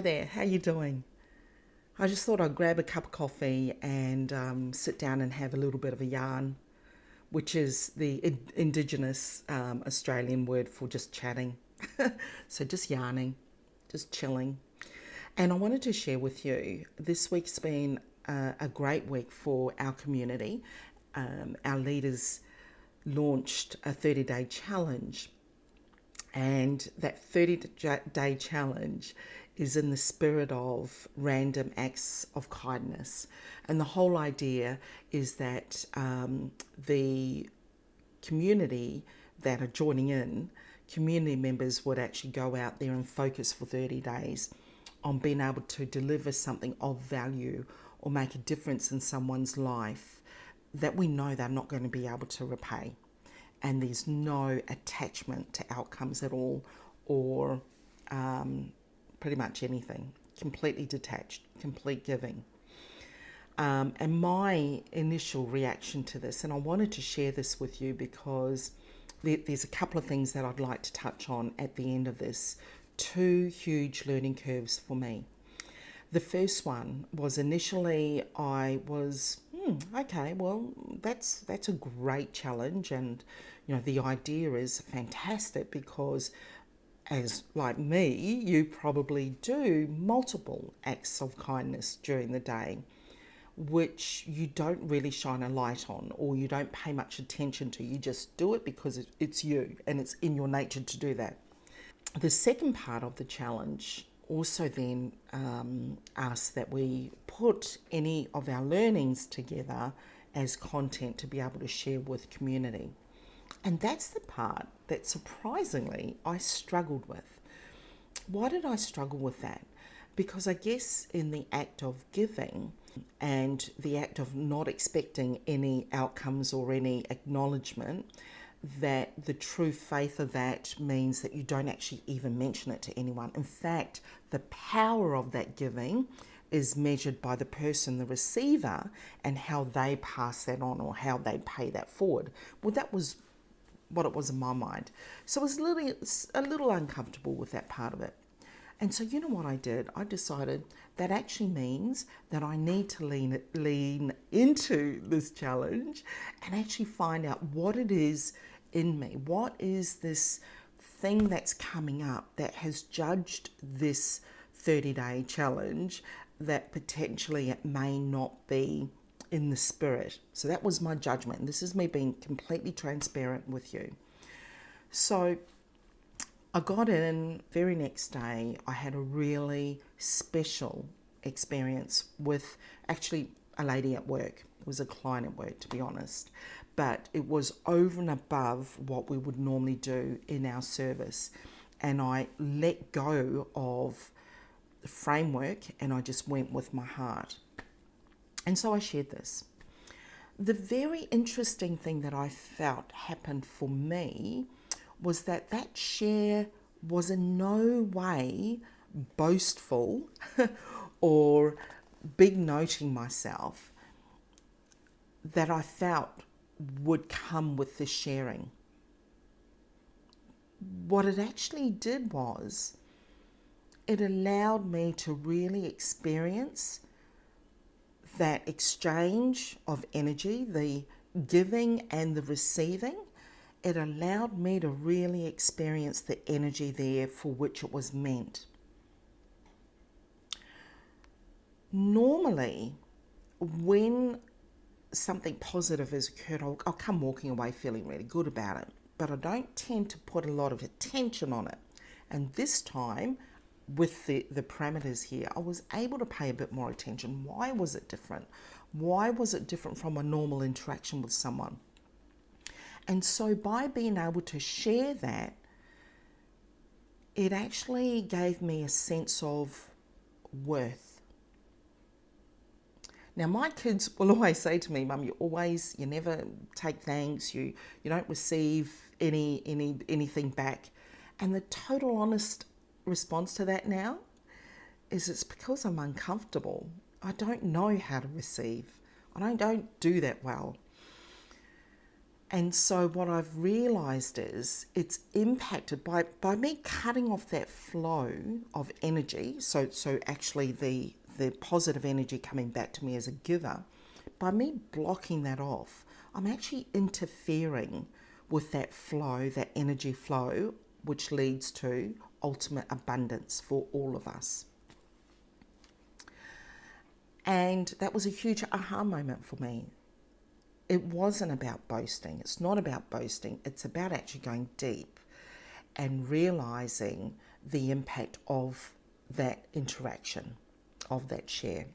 Hi there, how you doing? I just thought I'd grab a cup of coffee and sit down and have a little bit of a yarn, which is the indigenous Australian word for just chatting. So just yarning, just chilling. And I wanted to share with you, this week's been a great week for our community. Our leaders launched a 30-day challenge, and that 30-day challenge is in the spirit of random acts of kindness. And the whole idea is that the community that are joining in, community members would actually go out there and focus for 30 days on being able to deliver something of value or make a difference in someone's life that we know they're not going to be able to repay. And there's no attachment to outcomes at all, or pretty much anything. Completely detached, complete giving. And my initial reaction to this, and I wanted to share this with you because there's a couple of things that I'd like to touch on at the end of this. Two huge learning curves for me. The first one was initially I was, okay, well, that's a great challenge, and the idea is fantastic because, as like me, you probably do multiple acts of kindness during the day, which you don't really shine a light on or you don't pay much attention to. You just do it because it's you and it's in your nature to do that. The second part of the challenge also then asks that we put any of our learnings together as content to be able to share with community. And that's the part that surprisingly I struggled with. Why did I struggle with that? Because I guess in the act of giving and the act of not expecting any outcomes or any acknowledgement, that the true faith of that means that you don't actually even mention it to anyone. In fact, the power of that giving is measured by the person, the receiver, and how they pass that on or how they pay that forward. Well, that was what it was in my mind. So I was a little uncomfortable with that part of it. And so you know what I did? I decided that actually means that I need to lean into this challenge and actually find out what it is in me. What is this thing that's coming up that has judged this 30-day challenge that potentially it may not be in the spirit? So that was my judgment. And this is me being completely transparent with you. So I got in, very next day, I had a really special experience with actually a lady at work. It was a client at work, to be honest. But it was over and above what we would normally do in our service. And I let go of the framework and I just went with my heart. And so I shared this. The very interesting thing that I felt happened for me was that share was in no way boastful or big noting myself that I felt would come with the sharing. What it actually did was it allowed me to really experience that exchange of energy, the giving and the receiving. It allowed me to really experience the energy there for which it was meant. Normally, when something positive has occurred, I'll come walking away feeling really good about it, but I don't tend to put a lot of attention on it. And this time, with the parameters here, I was able to pay a bit more attention. Why was it different? Why was it different from a normal interaction with someone? And so by being able to share that, it actually gave me a sense of worth. Now, my kids will always say to me, Mum, you never take thanks, you don't receive anything back. And the total honest response to that now is it's because I'm uncomfortable. I don't know how to receive. I don't do that well. And so what I've realized is it's impacted by me cutting off that flow of energy. So actually the positive energy coming back to me as a giver, by me blocking that off, I'm actually interfering with that flow, that energy flow, which leads to ultimate abundance for all of us. And that was a huge aha moment for me. It wasn't about boasting. It's not about boasting. It's about actually going deep and realizing the impact of that interaction, of that share.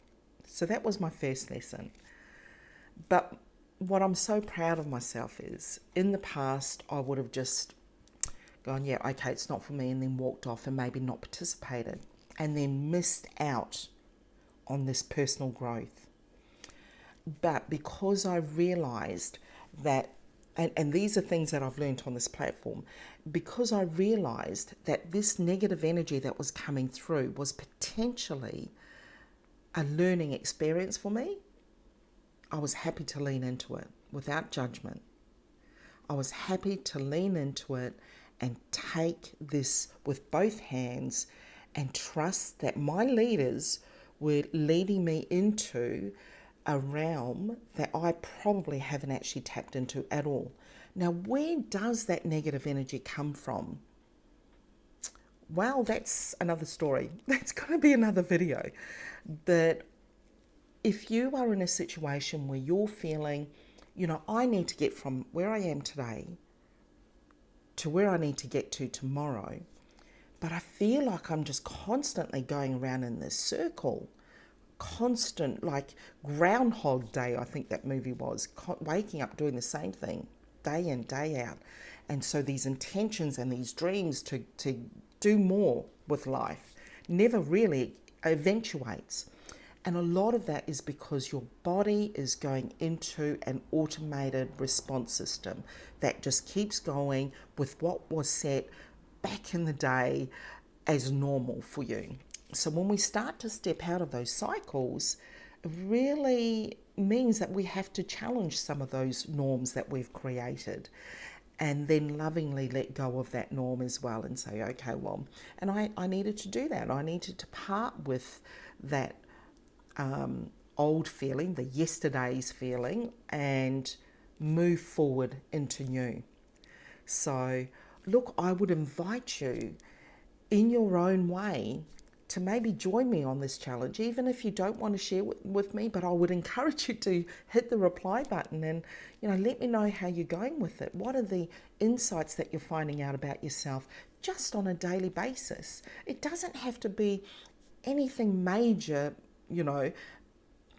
So that was my first lesson. But what I'm so proud of myself is, in the past, I would have just gone, yeah, okay, it's not for me, and then walked off and maybe not participated, and then missed out on this personal growth. But because I realized that, and these are things that I've learned on this platform, because I realized that this negative energy that was coming through was potentially a learning experience for me, I was happy to lean into it without judgment. I was happy to lean into it and take this with both hands and trust that my leaders were leading me into a realm that I probably haven't actually tapped into at all. Now, where does that negative energy come from? Well, that's another story. That's going to be another video. But if you are in a situation where you're feeling, I need to get from where I am today to where I need to get to tomorrow, but I feel like I'm just constantly going around in this circle, constant, like Groundhog Day, I think that movie was, waking up doing the same thing day in, day out. And so these intentions and these dreams to do more with life never really eventuates. And a lot of that is because your body is going into an automated response system that just keeps going with what was set back in the day as normal for you. So when we start to step out of those cycles, it really means that we have to challenge some of those norms that we've created, and then lovingly let go of that norm as well and say, okay, well, and I needed to do that. I needed to part with that old feeling, the yesterday's feeling, and move forward into new. So, look, I would invite you in your own way to maybe join me on this challenge, even if you don't want to share with me, but I would encourage you to hit the reply button and, let me know how you're going with it. What are the insights that you're finding out about yourself just on a daily basis? It doesn't have to be anything major,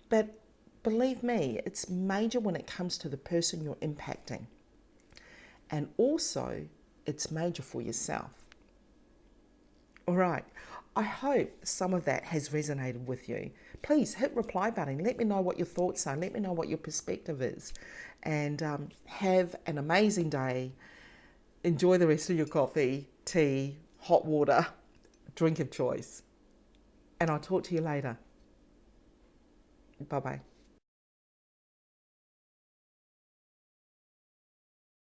but believe me, it's major when it comes to the person you're impacting. And also, it's major for yourself. All right. I hope some of that has resonated with you. Please hit reply button. Let me know what your thoughts are. Let me know what your perspective is. And have an amazing day. Enjoy the rest of your coffee, tea, hot water, drink of choice. And I'll talk to you later. Bye-bye.